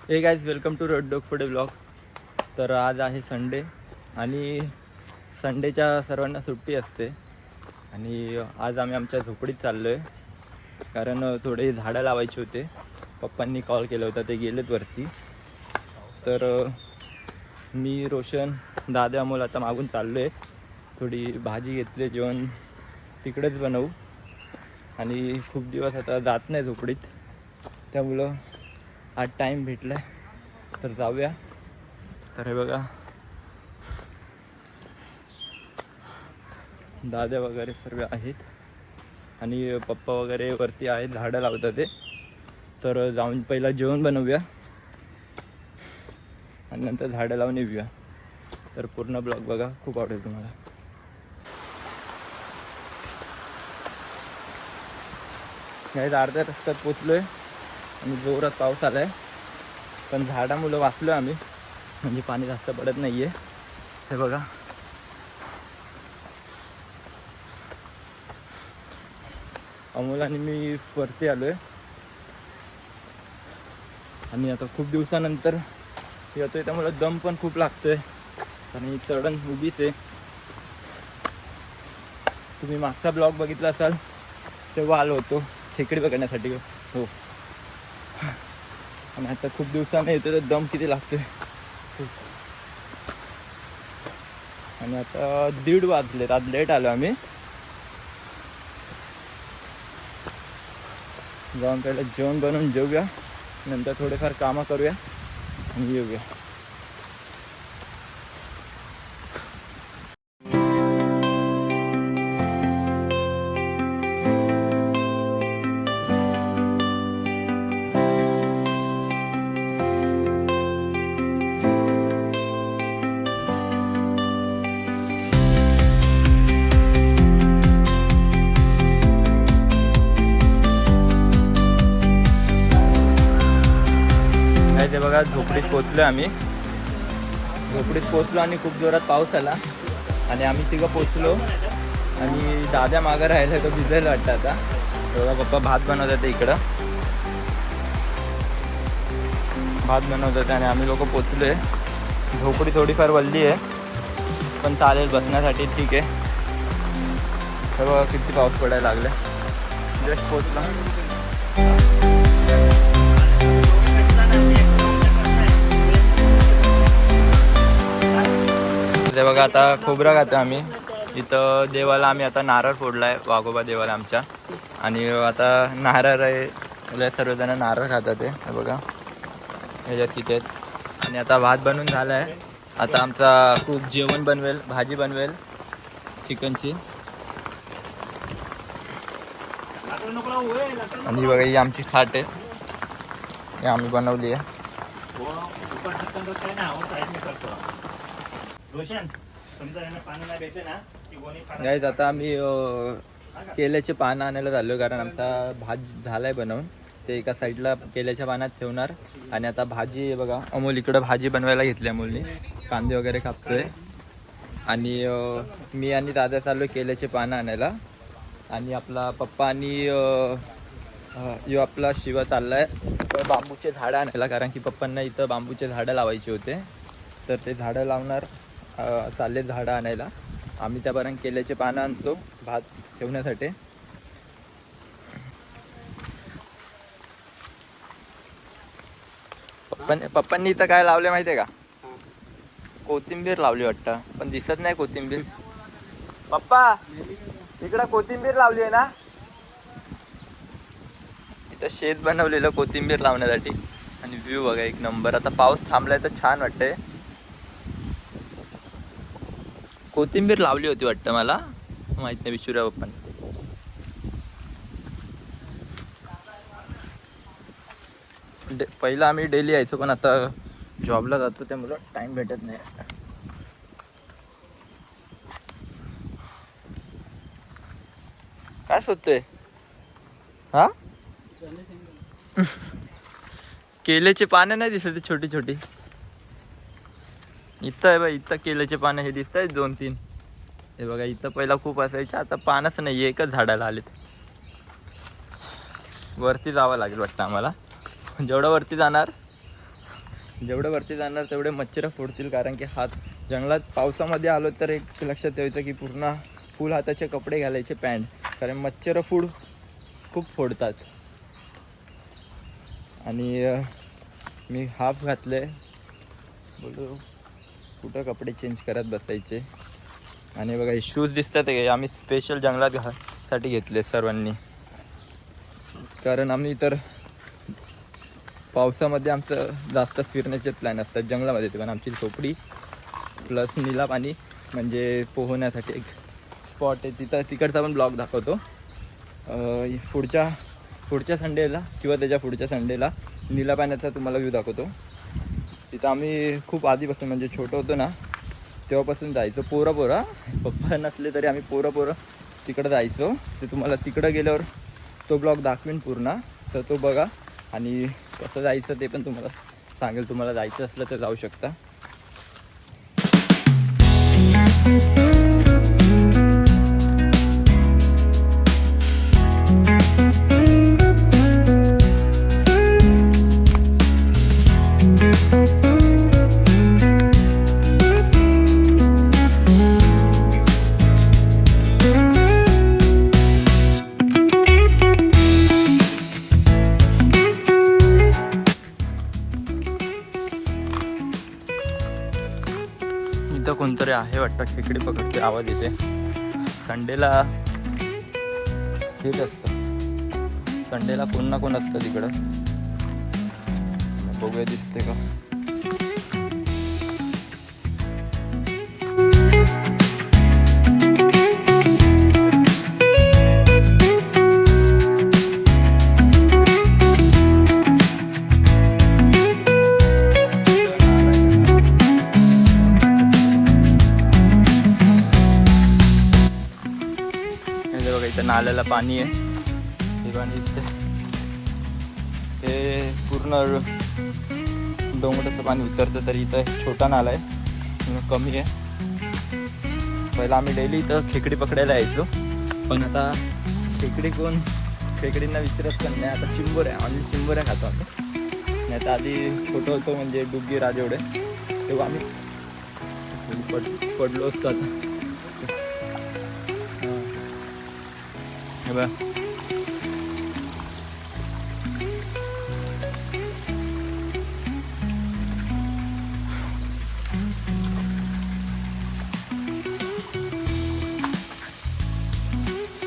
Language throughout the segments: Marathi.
हे guys welcome to red dog food blog. तर आज आहे संडे आणि संडेच्या सर्वांना सुट्टी असते आणि आज आम्ही आमच्या झोपडीत चाललो आहे कारण थोडे झाडं लावायचे होते. पप्पांनी कॉल केला होता, ते गेलेत वरती. तर मी, रोशन, दादा, अमोल आता मागून चाललो आहे. थोडी भाजी घेतली, जेवण तिकडेच बनवू आणि खूप दिवस आता जात नाही झोपडीत, त्यामुळं आज टाईम भेटला आहे तर जाऊया. तर हे बघा दादा वगैरे सर्व आहेत आणि पप्पा वगैरे वरती आहेत, झाडं लावतात ते. तर जाऊन पहिला जेवण बनवूया आणि नंतर झाडं लावून येऊया. तर पूर्ण ब्लॉग बघा, खूप आवडेल तुम्हाला. नाही अर्ध्या रस्त्यात पोचलो आहे आणि जोरात पाऊस आला आहे, पण झाडामुळं वाचलो आम्ही, म्हणजे पाणी जास्त पडत नाही आहे. हे बघा अमोल आणि मी वरती आलो आहे आणि आता खूप दिवसानंतर येतोय, त्यामुळे दम पण खूप लागतोय आणि चढण उभीच आहे. तुम्ही मागचा ब्लॉग बघितला असाल तेव्हा आलो होतो खेकडी बघण्यासाठी. हो, आणि आता खूप दिवसाने येतो तर दम किती लागतोय. आणि आता 1:30 वाजलेत, आज लेट आलो आम्ही. जाऊन पहिलं जेवण बनवून जेवूया, नंतर थोडेफार कामं करूया आणि येऊया. ते बघा झोपडीत पोचलो आम्ही. झोपडीत पोचलो आणि खूप जोरात पाऊस आला आणि आम्ही तिघं पोचलो आणि दादा मागं राहिला, तो भिजायला वाटतं आता. तेव्हा पप्पा भात बनवतात इकडं, भात बनवतात आणि आम्ही लोक पोचलो आहे. झोपडी थोडीफार वल्ली आहे पण चालेल बसण्यासाठी, ठीक आहे. तेव्हा किती पाऊस पडायला लागला, जस्ट पोचला. ते बघा आता खोबरा खातो आम्ही इथं. देवाला आम्ही आता नारळ फोडला आहे, वाघोबा देवाला आमच्या. आणि आता नारळ आहे, सर्वजण नारळ खातात. हे बघा ह्याच्यात किती आहेत. आणि आता भात बनवून झाला आहे. आता आमचा खूप जेवण बनवेल, भाजी बनवेल चिकनची. आणि बघा ही आमची खाट आहे, ही आम्ही बनवली आहे. गाईज आता आम्ही केल्याचे पानं आणायला झालो कारण आमचा भात झालाय बनवून. ते एका साईडला केल्याच्या पानात ठेवणार. आणि आता भाजी बघा, अमोल इकडं भाजी बनवायला घेतली अमोलनी, कांदे वगैरे कापतोय. आणि मी आणि दादा चाललो केल्याचे पानं आणायला. आणि आपला पप्पा आणि यो आपला शिवा चाललाय बांबूचे झाडं आणायला, कारण की पप्पांना इथं बांबूचे झाडं लावायचे होते. तर ते झाडं लावणार, चालले झाडं आणायला. आम्ही त्यापर्यंत केल्याचे पानं आणतो भात ठेवण्यासाठी. पप्पांनी इथं काय लावले माहिती आहे का? कोथिंबीर लावली वाटतं, पण दिसत नाही कोथिंबीर. पप्पा इकडं कोथिंबीर लावली आहे ना? इथं शेत बनवलेलं कोथिंबीर लावण्यासाठी. आणि व्ह्यू बघा एक नंबर. आता पाऊस थांबलाय तर छान वाटतंय. कोथिंबीर लावली होती वाटतं, मला माहित नाही, विचारूया पप्पांना. पहिला आम्ही डेली यायचो, पण आता जॉबला जातो त्यामुळं टाइम भेटत नाही. काय शोधतोय हा? केल्याचे पानं नाही दिसत, छोटी छोटी. इथं आहे बघ, इथं केल्याचे पानं हे दिसत आहेत 2-3. हे बघा इथं पहिला खूप असायचे, आता पानच नाही, एकच झाडाला आलेत. वरती जावं लागेल वाटतं आम्हाला, जेवढं वरती जाणार जेवढं वरती जाणार तेवढे मच्छरं फोडतील, कारण की हात जंगलात पावसामध्ये आलो तर एक लक्षात ठेवायचं की पूर्ण फुल हाताचे कपडे घालायचे, पॅन्ट, कारण मच्छरं खूप फोडतात. आणि मी हाफ घातले, बोलू कुठं कपडे चेंज करत बसायचे. आणि बघा हे शूज दिसतात आहे, आम्ही स्पेशल जंगलात साठी घेतले सर्वांनी, कारण आम्ही तर पावसामध्ये आमचं जास्त फिरण्याचे प्लॅन असतात जंगलामध्ये. ते पण आमची झोपडी प्लस निला पाणी म्हणजे पोहण्यासाठी एक स्पॉट आहे, तिकडचा पण ब्लॉग दाखवतो. पुढच्या संडेला किंवा त्याच्या पुढच्या संडेला निला पाण्याचा तुम्हाला व्ह्यू दाखवतो. तिथं आम्ही खूप आधीपासून म्हणजे छोटं होतो ना तेव्हापासून जायचो, पोरं पप्पा नसले तरी आम्ही पोरं तिकडं जायचो. ते तुम्हाला तिकडं गेल्यावर तो ब्लॉग दाखवीन पूर्ण, तर तो बघा. आणि कसं जायचं ते पण तुम्हाला सांगेल, तुम्हाला जायचं असलं तर जाऊ शकता. इथं कोणतरी आहे वाटतं, खेकडे पकडते, आवाज येते. संडेला हेच असतं, संडेला कोण ना कोण असतं तिकडं. बघूया दिसते का. नाल्याला पाणी आहे, हे पाणी दिसते, हे पूर्ण डोंगराचं पाणी उतरतं. तरी इथं छोटा नाला आहे, कमी आहे. पहिला आम्ही डेली इथं खेकडी पकडायला यायचो, पण आता खेकडींना विचारत पण नाही. आता चिंबोऱ्या खातो आम्ही. नाही आता आधी छोटं होतो म्हणजे डुग्गी राजेवढे, तेव्हा आम्ही पडलो असतो. आता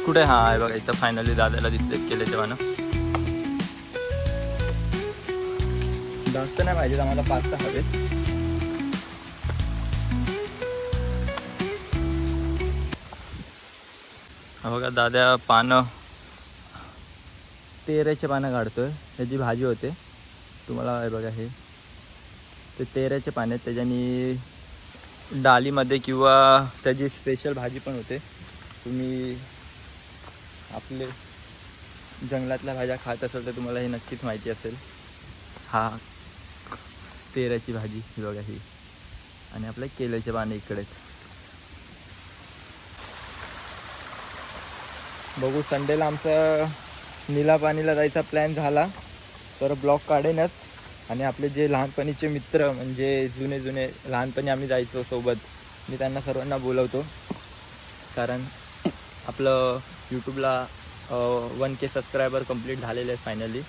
कुठे, हा आहे बघा इथं फायनली दादाला दिसलेत केले तेव्हा ना. जास्त नाही पाहिजेत आम्हाला, 5 हवेत. बघा दादा पानं, तेऱ्याचे पानं काढतोय, त्याची भाजी होते. तुम्हाला हे बघा, हे ते तेऱ्याचे पानं आहेत, त्याच्यानी डालीमध्ये किंवा त्याची स्पेशल भाजी पण होते. तुम्ही आपले जंगलातल्या भाज्या खात असाल तर तुम्हाला हे नक्कीच माहिती असेल. हा तेऱ्याची भाजी ही बघा ही, आणि आपल्या केल्याचे पानं इकडेच. बघू संडेला आमचा निला पाणीला जायचा प्लॅन झाला तर ब्लॉग काढेनच. आणि आपले जे लहानपणीचे मित्र म्हणजे जुने लहानपणी आम्ही जायचो सोबत, मी त्यांना सर्वांना बोलवतो. कारण आपलं यूट्यूबला 1K सबस्क्रायबर कंप्लीट झालेले आहेत फायनली.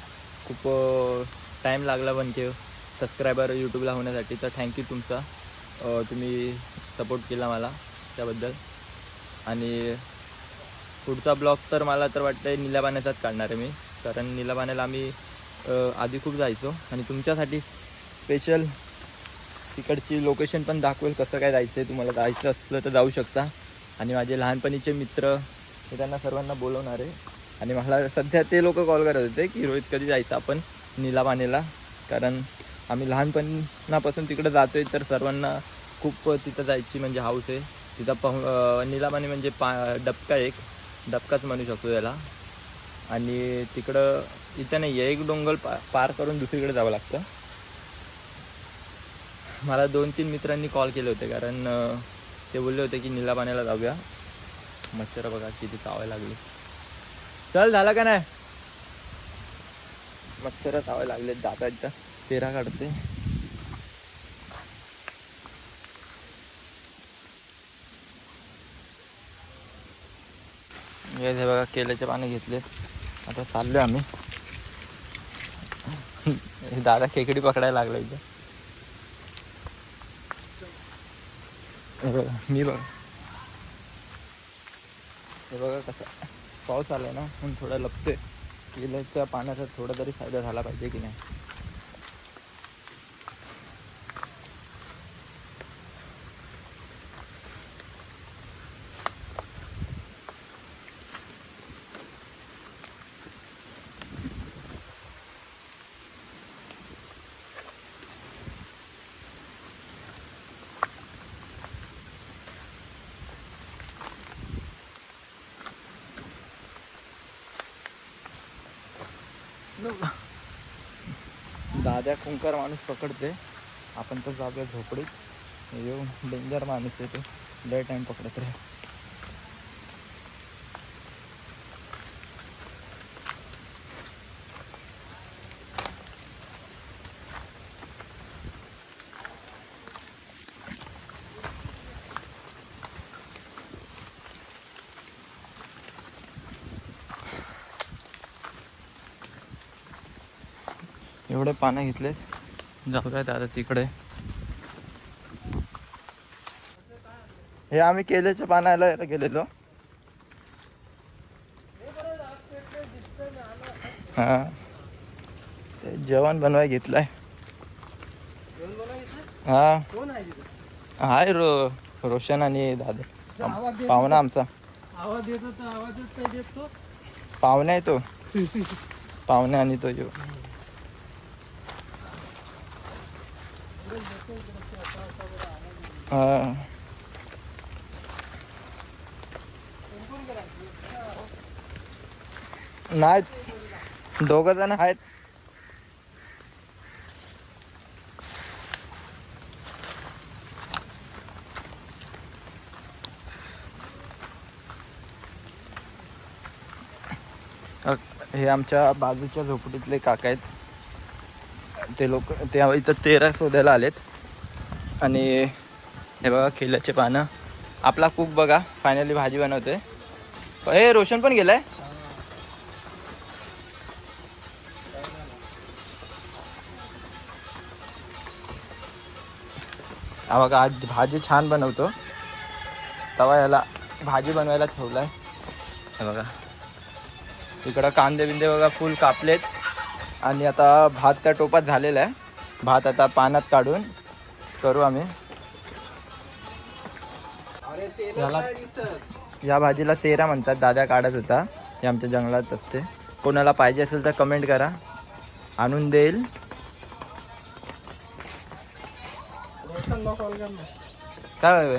खूप टाईम लागला 1K सबस्क्रायबर यूट्यूबला होण्यासाठी. तर थँक्यू तुमचा, तुम्ही सपोर्ट केला मला त्याबद्दल. आणि पुढचा ब्लॉग तर मला तर वाटतं निला पाण्याचाच काढणार आहे मी, कारण निला पाण्याला आम्ही आधी खूप जायचो. आणि तुमच्यासाठी स्पेशल तिकडची लोकेशन पण दाखवेल, कसं काय जायचं आहे. तुम्हाला जायचं असलं तर जाऊ शकता. आणि माझे लहानपणीचे मित्र मी त्यांना सर्वांना बोलवणार आहे. आणि मला सध्या ते लोक कॉल करत होते की रोहित कधी जायचं आपण निला पाण्याला, कारण आम्ही लहानपणापासून तिकडं जातो आहे. तर सर्वांना खूप तिथं जायची म्हणजे हाऊस आहे. तिथं निला पाणी म्हणजे डबकाच म्हणू शकतो त्याला. आणि तिकडं इथं नाही आहे, एक डोंगर पार करून दुसरीकडे जावं लागतं. मला 2-3 मित्रांनी कॉल केले होते, कारण ते बोलले होते की निला पाण्याला जाऊया. मच्छर बघा किती चावायला लागली. चल झालं का नाही, मच्छर चावायला लागले. दादा एकदा पेरा काढते. हे बघा केल्याचे पानं घेतलेत. आता चाललो आम्ही. दादा खेकडी पकडायला लागला इथं. हे बघा मी बघा हे बघा कसं पाऊस आला ना म्हणून थोडा लपतोय. केल्याच्या पाण्याचा थोडा तरी फायदा झाला पाहिजे की नाही. दादा खुंकार माणूस पकडते. आपण तर जाऊया झोपडीत. येऊन डेंजर माणूस आहे तो. लय टाइम पकडत राहा. एवढे पानं घेतले. जाऊया दादा तिकडे. हे आम्ही केल्याच्या पानाला गेलेलो. हा ते जेवण बनवाय घेतलाय. हा हाय रोशन आणि दादा पाहुणा आमचा. आवाज येतो तर आवाजच देतो. पाहुणे आहे तो. पाहुणे आणि तो जो हा नाही 2 जण आहेत. हे आमच्या बाजूच्या झोपडीतले काका आहेत. ते लोक ते इथं 13 शोधायला आलेत. आणि हे बघा केल्याचे पानं. आपला कुक बघा फायनली भाजी बनवते. हे रोशन पण गेलाय. हा बघा आज भाजी छान बनवतो. तवा याला भाजी बनवायला ठेवलाय. हे बघा इकडं कांदे बिंदे बघा फुल कापलेत. आणि आता भात त्या टोपात झालेला आहे. भात आता पाण्यात काढून करू आम्ही. याला या भाजीला 13 म्हणतात. दादा काढत होता. हे आमच्या जंगलात असते. कोणाला पाहिजे असेल तर कमेंट करा, आणून देईल. काय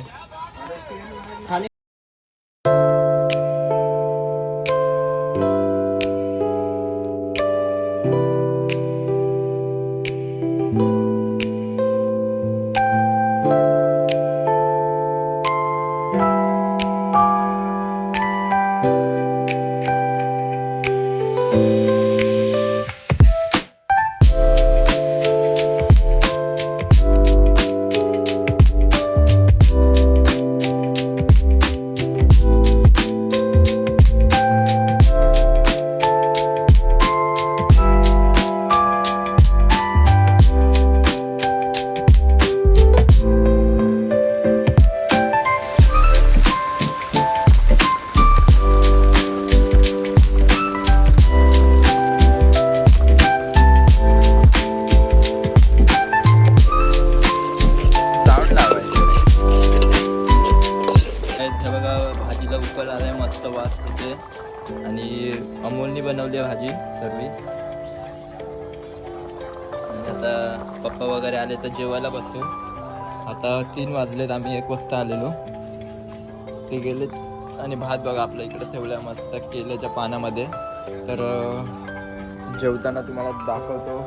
आणि अमोलनी बनवली भाजी सर्व. आता पप्पा वगैरे आले तर जेवायला बसू. आता 3 वाजलेत. आम्ही 1 वाजता आलेलो. ते गेलेत. आणि भात बघा आपल्या इकडे ठेवला मस्त केल्याच्या पानामध्ये. तर जेवताना तुम्हाला दाखवतो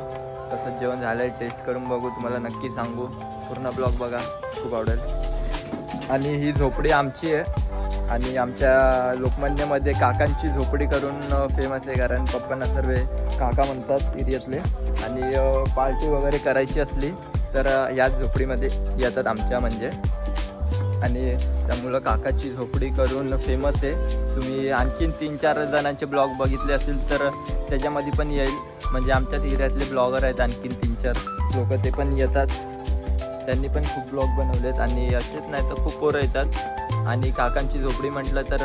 कसं जेवण झालंय. टेस्ट करून बघू, तुम्हाला नक्की सांगू. पूर्ण ब्लॉग बघा, खूप आवडेल. आणि ही झोपडी आमची आहे. आणि आमच्या लोकमान्यमध्ये काकांची झोपडी करून फेमस आहे. कारण पप्पांना सर्व काका म्हणतात एरियातले. आणि पार्टी वगैरे करायची असली तर याच झोपडीमध्ये येतात आमच्या. म्हणजे आणि त्यामुळं काकाची झोपडी करून फेमस आहे. तुम्ही आणखीन 3-4 जणांचे ब्लॉग बघितले असतील तर त्याच्यामध्ये पण येईल. म्हणजे आमच्याच एरियातले ब्लॉगर आहेत आणखीन 3-4 लोक, ते पण येतात. त्यांनी पण खूप ब्लॉग बनवलेत आणि असेच नाही तर खूप पोरं येतात. आणि काकांची झोपडी म्हटलं तर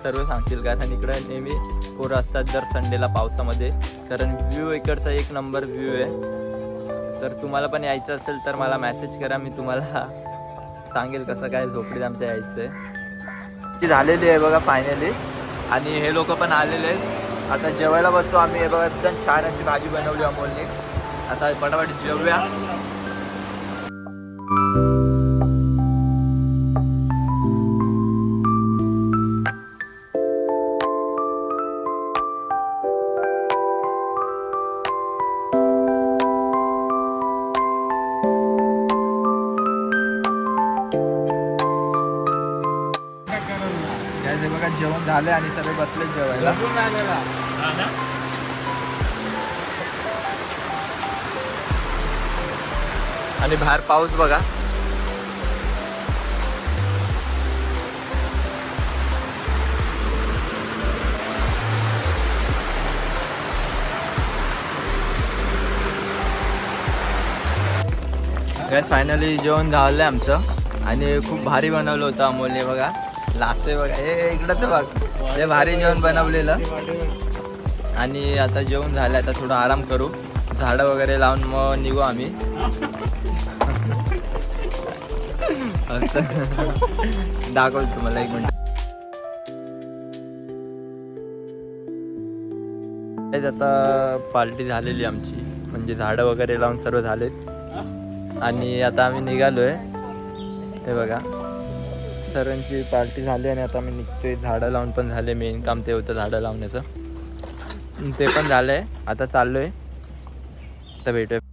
सर्व सांगतील, कारण इकडं नेहमी पोरं असतात दर संडेला पावसामध्ये. कारण व्ह्यू इकडचा एक नंबर व्ह्यू आहे. तर तुम्हाला पण यायचं असेल तर मला मेसेज करा, मी तुम्हाला सांगेल कसं काय झोपडीत आमच्या यायचं आहे. ती झालेली आहे बघा फायनली. आणि हे लोक पण आलेले आहेत. आता जेवायला बसतो आम्ही. हे बघा एकदम छान अशी भाजी बनवली अमोलने. आता पटापट जेवूया. बघा जेवण झाले आणि सगळे बसले जेवायला. आणि बाहेर पाऊस बघा. फायनली जेवण झालंय आमचं आणि खूप भारी बनवलं होतं अमोलने. बघा लागतंय बघा, हे इकडं तर बघ, हे भारी जेवण बनवलेलं. आणि आता जेवण झालं, आता थोडं आराम करू, झाडं वगैरे लावून मग निघू आम्ही. दाखवतो तुम्हाला 1 मिनिट. आता पार्टी झालेली आमची, म्हणजे झाडं वगैरे लावून सर्व झालेत. आणि आता आम्ही निघालोय. हे बघा सरांची पार्टी झाली आणि आता आम्ही निघतोय. झाडं लावून पण झाले, मेन काम ते होतं झाडं लावण्याचं, ते पण झालंय. आता चाललोय, आता भेटूया.